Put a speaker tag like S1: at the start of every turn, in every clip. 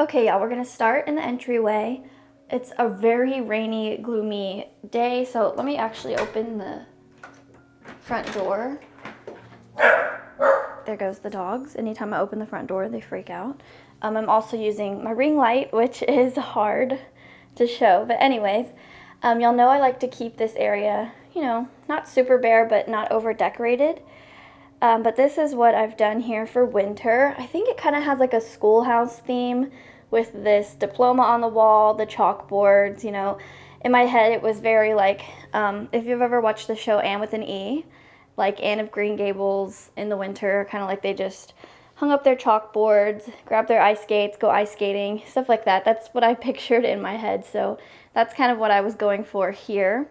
S1: Okay, y'all, we're gonna start in the entryway. It's a very rainy, gloomy day, so let me actually open the front door. There goes the dogs. Anytime I open the front door, they freak out. I'm also using my ring light, which is hard to show. But anyways, y'all know I like to keep this area, not super bare, but not over decorated. But this is what I've done here for winter. I think it kind of has like a schoolhouse theme with this diploma on the wall, the chalkboards, In my head, it was very like, if you've ever watched the show Anne with an E, like Anne of Green Gables in the winter, kind of like they just hung up their chalkboards, grabbed their ice skates, go ice skating, stuff like that. That's what I pictured in my head, so that's kind of what I was going for here.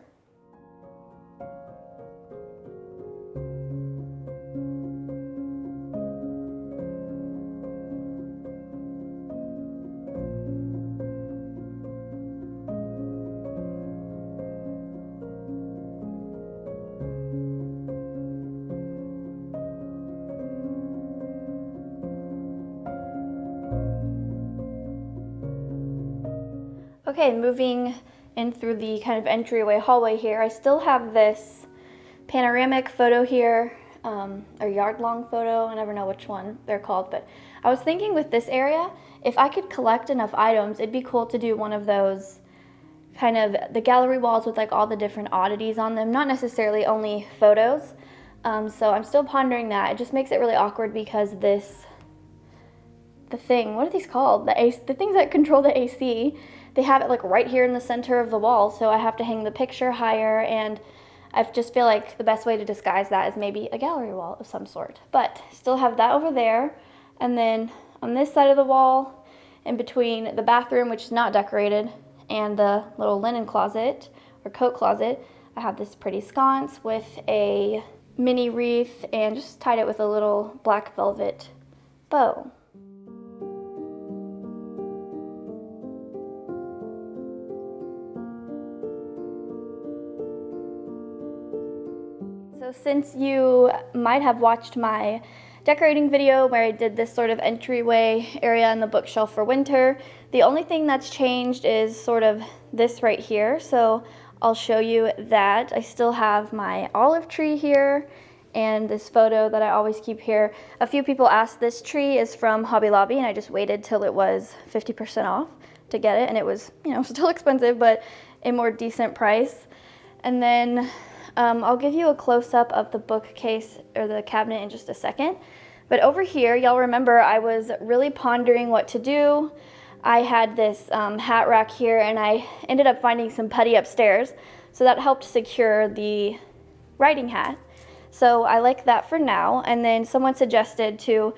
S1: Okay, moving in through the kind of entryway hallway here, I still have this panoramic photo here, or yard long photo, I never know which one they're called, but I was thinking with this area, if I could collect enough items, it'd be cool to do one of those kind of the gallery walls with like all the different oddities on them, not necessarily only photos. So I'm still pondering that. It just makes it really awkward because the thing, what are these called? The things that control the AC, they have it like right here in the center of the wall, so I have to hang the picture higher, and I just feel like the best way to disguise that is maybe a gallery wall of some sort. But still have that over there, and then on this side of the wall, in between the bathroom, which is not decorated, and the little linen closet or coat closet, I have this pretty sconce with a mini wreath and just tied it with a little black velvet bow. So since you might have watched my decorating video where I did this sort of entryway area in the bookshelf for winter, the only thing that's changed is sort of this right here. So I'll show you that. I still have my olive tree here and this photo that I always keep here. A few people asked, this tree is from Hobby Lobby, and I just waited till it was 50% off to get it, and it was, still expensive, but a more decent price. And then I'll give you a close-up of the bookcase or the cabinet in just a second. But over here, y'all remember I was really pondering what to do. I had this hat rack here, and I ended up finding some putty upstairs, so that helped secure the writing hat. So I like that for now. And then someone suggested to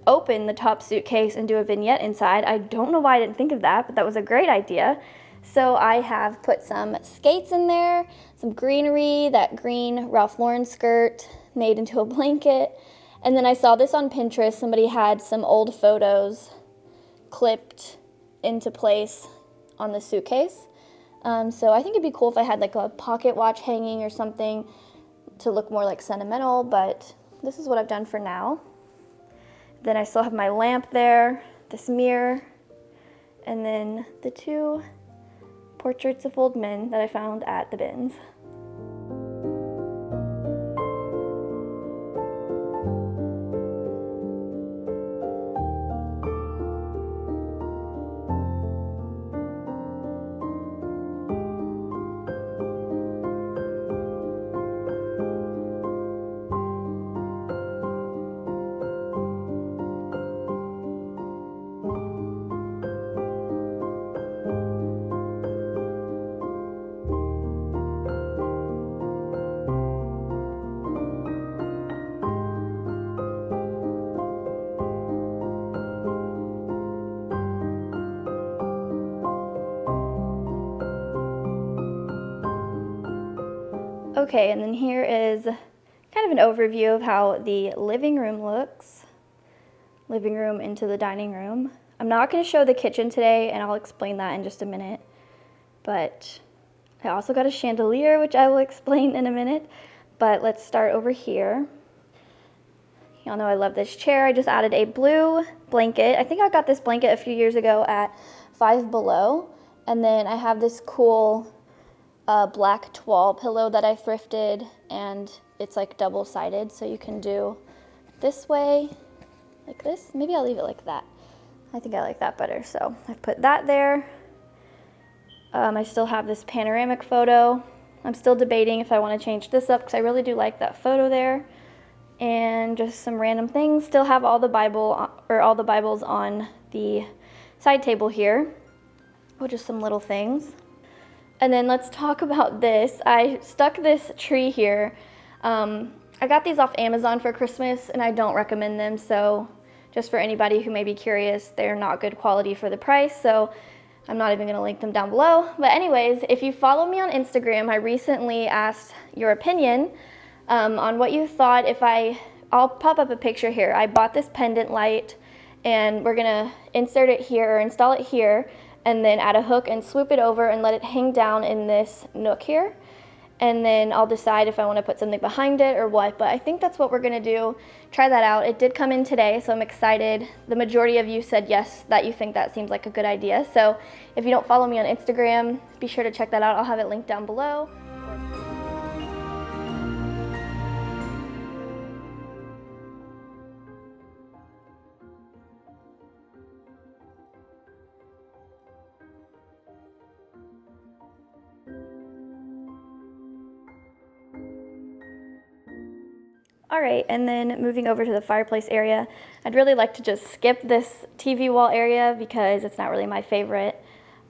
S1: open the top suitcase and do a vignette inside. I don't know why I didn't think of that, but that was a great idea. So I have put some skates in there, some greenery, that green Ralph Lauren skirt made into a blanket. And then I saw this on Pinterest. Somebody had some old photos clipped into place on the suitcase. So I think it'd be cool if I had like a pocket watch hanging or something to look more like sentimental, but this is what I've done for now. Then I still have my lamp there, this mirror, and then the two portraits of old men that I found at the bins. Okay, and then here is kind of an overview of how the living room looks. Living room into the dining room. I'm not going to show the kitchen today, and I'll explain that in just a minute. But I also got a chandelier, which I will explain in a minute. But let's start over here. Y'all know I love this chair. I just added a blue blanket. I think I got this blanket a few years ago at Five Below. And then I have this cool black toile pillow that I thrifted, and it's like double-sided, so you can do this way, like this. Maybe I'll leave it like that. I think I like that better, so I've put that there. I still have this panoramic photo. I'm still debating if I want to change this up because I really do like that photo there. And just some random things. Still have all the Bibles on the side table here, or just some little things. And then let's talk about this. I stuck this tree here. I got these off Amazon for Christmas, and I don't recommend them. So just for anybody who may be curious, they're not good quality for the price. So I'm not even gonna link them down below. But anyways, if you follow me on Instagram, I recently asked your opinion on what you thought if I'll pop up a picture here. I bought this pendant light, and we're gonna insert it here or install it here, and then add a hook and swoop it over and let it hang down in this nook here. And then I'll decide if I want to put something behind it or what, but I think that's what we're gonna do. Try that out. It did come in today, so I'm excited. The majority of you said yes, that you think that seems like a good idea. So if you don't follow me on Instagram, be sure to check that out. I'll have it linked down below. All right, and then moving over to the fireplace area, I'd really like to just skip this TV wall area because it's not really my favorite.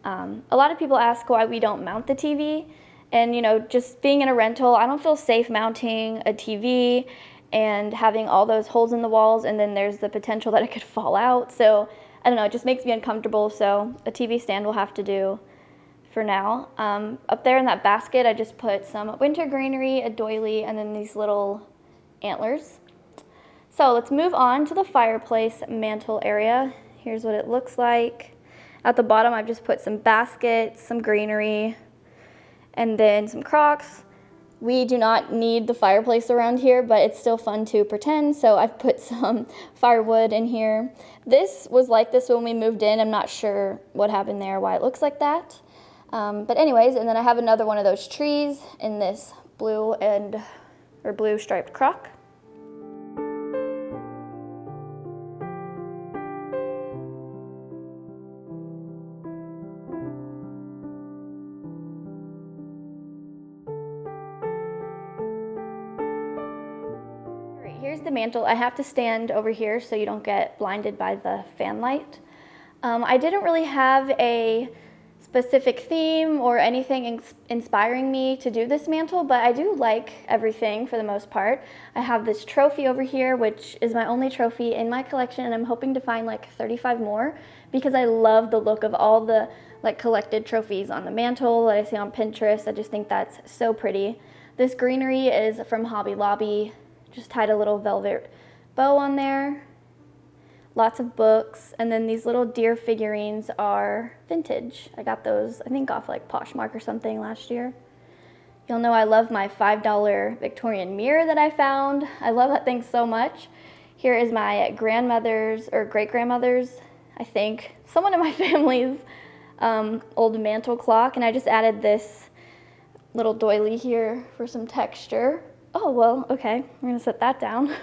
S1: A lot of people ask why we don't mount the TV, and you know, just being in a rental, I don't feel safe mounting a TV and having all those holes in the walls, and then there's the potential that it could fall out. So I don't know, it just makes me uncomfortable, so a TV stand will have to do for now. Up there in that basket, I just put some winter greenery, a doily, and then these little antlers. So let's move on to the fireplace mantle area. Here's what it looks like. At the bottom, I've just put some baskets, some greenery, and then some crocks. We do not need the fireplace around here, but it's still fun to pretend, so I've put some firewood in here. This was like this when we moved in. I'm not sure what happened there, why it looks like that. But anyways, and then I have another one of those trees in this blue striped crock. Here's the mantle. I have to stand over here so you don't get blinded by the fan light. I didn't really have a specific theme or anything inspiring me to do this mantle, but I do like everything for the most part. I have this trophy over here, which is my only trophy in my collection, and I'm hoping to find like 35 more because I love the look of all the like collected trophies on the mantle that I see on Pinterest. I just think that's so pretty. This greenery is from Hobby Lobby. Just tied a little velvet bow on there. Lots of books, and then these little deer figurines are vintage. I got those, I think, off like Poshmark or something last year. You'll know I love my $5 Victorian mirror that I found. I love that thing so much. Here is my grandmother's or great-grandmother's, I think, someone in my family's old mantle clock, and I just added this little doily here for some texture. Oh, well, okay, we're gonna set that down.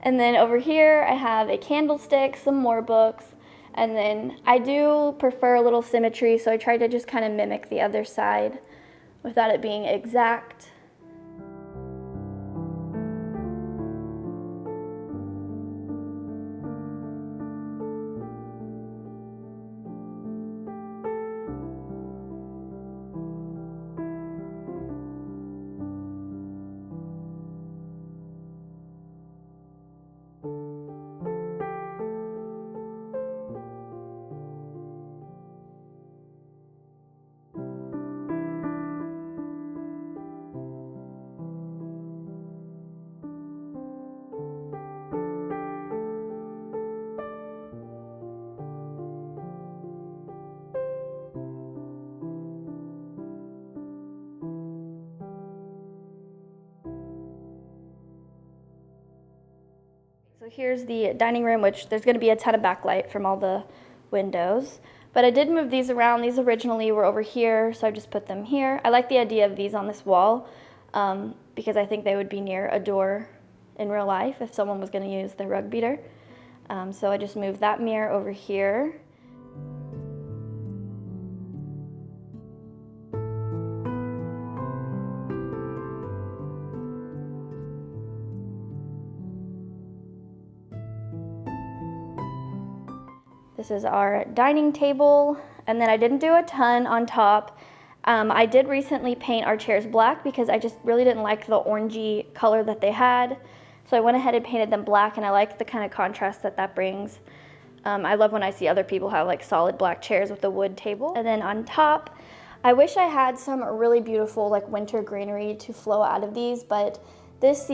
S1: And then over here, I have a candlestick, some more books, and then I do prefer a little symmetry, so I tried to just kind of mimic the other side without it being exact. So here's the dining room, which there's going to be a ton of backlight from all the windows. But I did move these around. These originally were over here, so I just put them here. I like the idea of these on this wall because I think they would be near a door in real life if someone was going to use the rug beater. So I just moved that mirror over here. This is our dining table, and then I didn't do a ton on top. I did recently paint our chairs black because I just really didn't like the orangey color that they had. So I went ahead and painted them black, and I like the kind of contrast that that brings. I love when I see other people have like solid black chairs with a wood table. And then on top, I wish I had some really beautiful like winter greenery to flow out of these, but this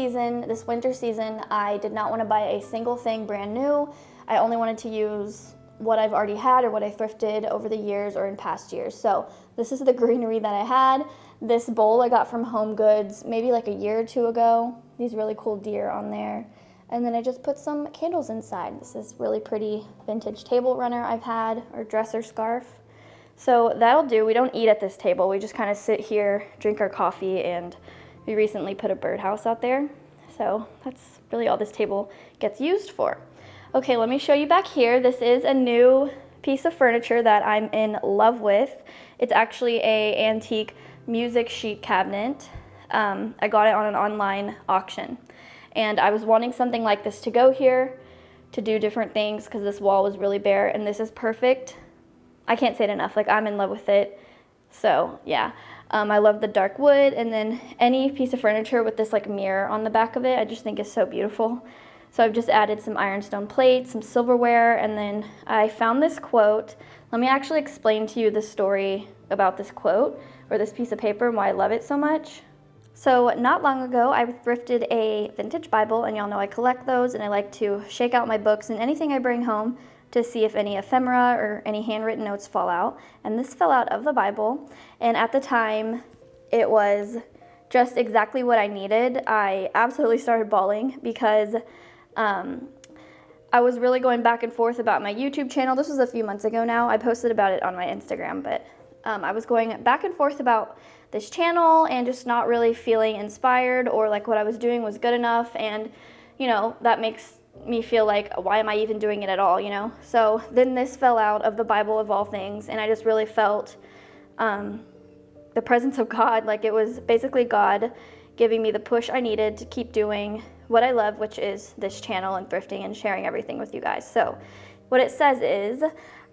S1: winter season, I did not want to buy a single thing brand new. I only wanted to use what I've already had or what I thrifted over the years or in past years. So this is the greenery that I had. This bowl I got from Home Goods maybe like a year or two ago. These really cool deer on there. And then I just put some candles inside. This is really pretty vintage table runner I've had, or dresser scarf. So that'll do. We don't eat at this table. We just kind of sit here, drink our coffee, and we recently put a birdhouse out there. So that's really all this table gets used for. Okay, let me show you back here. This is a new piece of furniture that I'm in love with. It's actually a antique music sheet cabinet. I got it on an online auction. And I was wanting something like this to go here to do different things because this wall was really bare, and this is perfect. I can't say it enough, like I'm in love with it. So yeah, I love the dark wood, and then any piece of furniture with this like mirror on the back of it, I just think is so beautiful. So I've just added some ironstone plates, some silverware, and then I found this quote. Let me actually explain to you the story about this quote or this piece of paper and why I love it so much. So not long ago, I thrifted a vintage Bible, and y'all know I collect those, and I like to shake out my books and anything I bring home to see if any ephemera or any handwritten notes fall out. And this fell out of the Bible, and at the time, it was just exactly what I needed. I absolutely started bawling because I was really going back and forth about my YouTube channel. This was a few months ago now. I posted about it on my Instagram, but I was going back and forth about this channel and just not really feeling inspired or like what I was doing was good enough. And, you know, that makes me feel like, why am I even doing it at all, you know? So then this fell out of the Bible of all things, and I just really felt the presence of God. Like it was basically God giving me the push I needed to keep doing what I love, which is this channel and thrifting and sharing everything with you guys. So what it says is,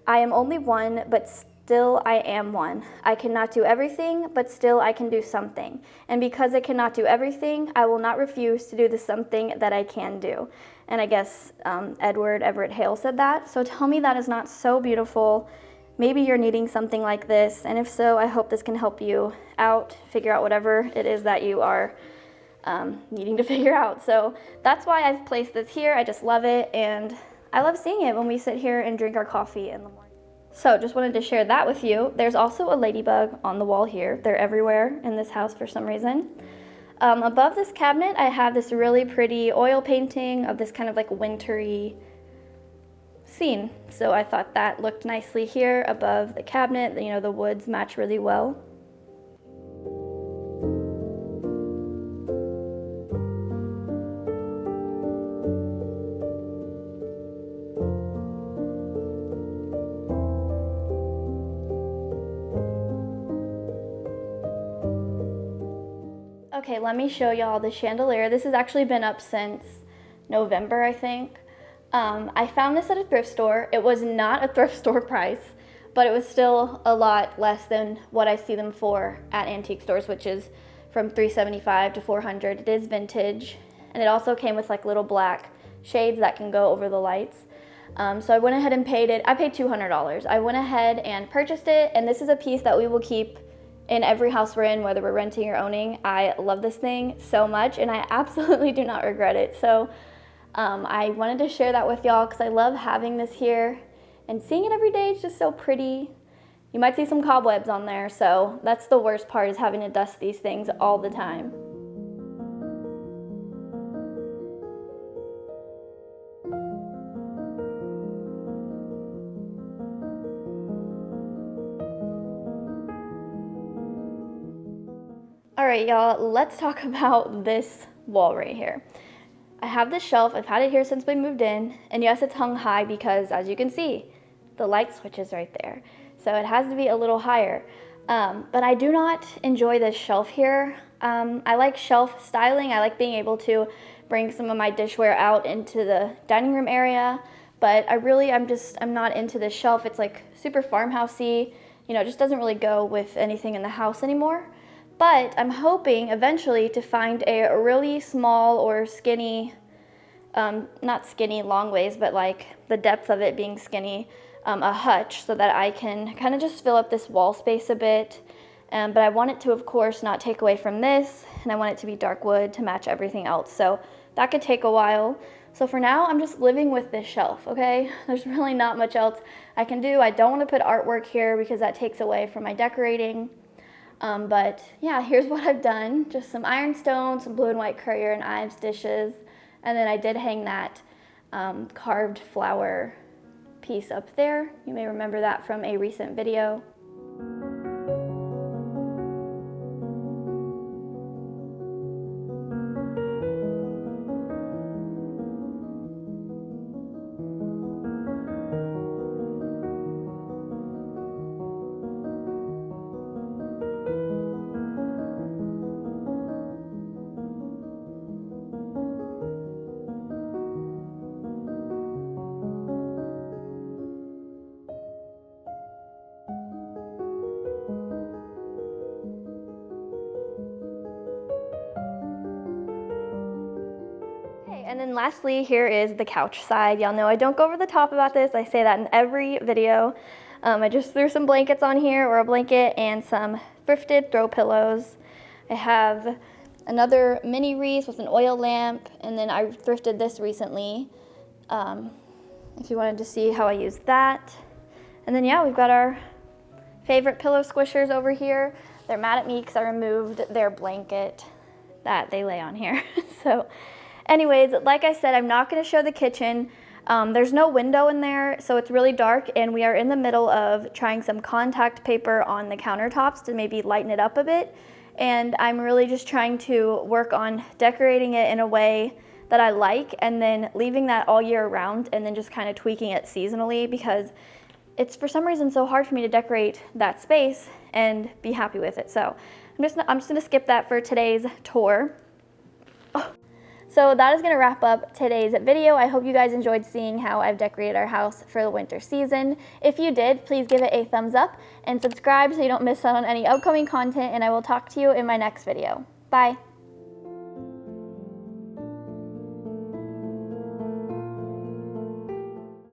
S1: I am only one, but still I am one. I cannot do everything, but still I can do something. And because I cannot do everything, I will not refuse to do the something that I can do. And I guess Edward Everett Hale said that. So tell me that is not so beautiful. Maybe you're needing something like this, and if so, I hope this can help you out, figure out whatever it is that you are needing to figure out. So that's why I've placed this here. I just love it, and I love seeing it when we sit here and drink our coffee in the morning. So just wanted to share that with you. There's also a ladybug on the wall here. They're everywhere in this house for some reason. Above this cabinet, I have this really pretty oil painting of this kind of like wintry scene. So I thought that looked nicely here above the cabinet. You know, the woods match really well. Okay, let me show y'all the chandelier. This has actually been up since November, I think. I found this at a thrift store. It was not a thrift store price, but it was still a lot less than what I see them for at antique stores, which is from $375 to $400. It is vintage, and it also came with like little black shades that can go over the lights. So I went ahead and paid it. I paid $200. I went ahead and purchased it, and this is a piece that we will keep in every house we're in, whether we're renting or owning. I love this thing so much, and I absolutely do not regret it. So I wanted to share that with y'all because I love having this here, and seeing it every day is just so pretty. You might see some cobwebs on there, so that's the worst part, is having to dust these things all the time. All right, y'all, let's talk about this wall right here. I have this shelf, I've had it here since we moved in, and yes, it's hung high because, as you can see, the light switch is right there. So it has to be a little higher. But I do not enjoy this shelf here. I like shelf styling. I like being able to bring some of my dishware out into the dining room area. But I'm not into this shelf. It's like super farmhousey. You know, it just doesn't really go with anything in the house anymore. But I'm hoping eventually to find a really small or skinny, not skinny long ways, but like the depth of it being skinny, a hutch, so that I can kind of just fill up this wall space a bit. But I want it to, of course, not take away from this, and I want it to be dark wood to match everything else. So that could take a while. So for now, I'm just living with this shelf, okay? There's really not much else I can do. I don't want to put artwork here because that takes away from my decorating. But yeah, here's what I've done. Just some ironstone, some blue and white Currier and Ives dishes. And then I did hang that carved flower piece up there. You may remember that from a recent video. And then lastly, here is the couch side. Y'all know I don't go over the top about this. I say that in every video. I just threw some blankets on here, or a blanket, and some thrifted throw pillows. I have another mini wreath with an oil lamp, and then I thrifted this recently, if you wanted to see how I used that. And then yeah, we've got our favorite pillow squishers over here. They're mad at me because I removed their blanket that they lay on here. So anyways, like I said, I'm not going to show the kitchen. There's no window in there, so it's really dark, and we are in the middle of trying some contact paper on the countertops to maybe lighten it up a bit. And I'm really just trying to work on decorating it in a way that I like, and then leaving that all year round, and then just kind of tweaking it seasonally, because it's for some reason so hard for me to decorate that space and be happy with it. So I'm just going to skip that for today's tour. So that is going to wrap up today's video. I hope you guys enjoyed seeing how I've decorated our house for the winter season. If you did, please give it a thumbs up and subscribe so you don't miss out on any upcoming content, and I will talk to you in my next video. Bye.